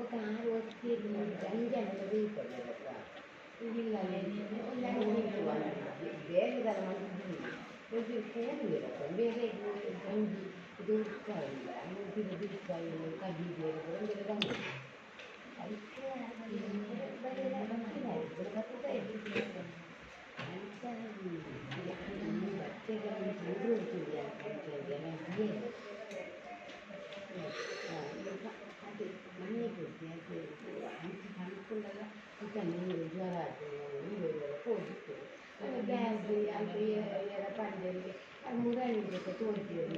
ఒక 6 వచ్చి గంజలు వేయకూడదప్ప ಇಲ್ಲ ಬೇರೆ ಮಂದಿ ಕೂಡಲಿರಪ್ಪ ಬೇರೆ ಗಂಜಿ ಇದು ಉತ್ಕಾಯಿಲ್ಲ ಬಿರುಕಾಯಿ ಕಡ್ಡಿ ಬೇರೆ ಬೇರೆ ಗಂಜಿ ಅದಕ್ಕೆ ಬಟ್ಟೆಗಳನ್ನು ತಂದು ಇರ್ತೀವಿ ಅದೇ ಮನೆ ಕೊಡ್ತಿ ಅದು ಹಂಚಿ ಕಣ್ಕೊಂಡಾಗ ಈಗ ನೀರು ಜ್ವರ ಆಗ್ತದೆ ಹೋಗಿತ್ತು ಗ್ಯಾಸ್ ಅದು ಪಂಡರಿಗೆ ಅದು ಮುರಾಣಿ ಜೊತೆ ತೋರಿಸಿದ್ರು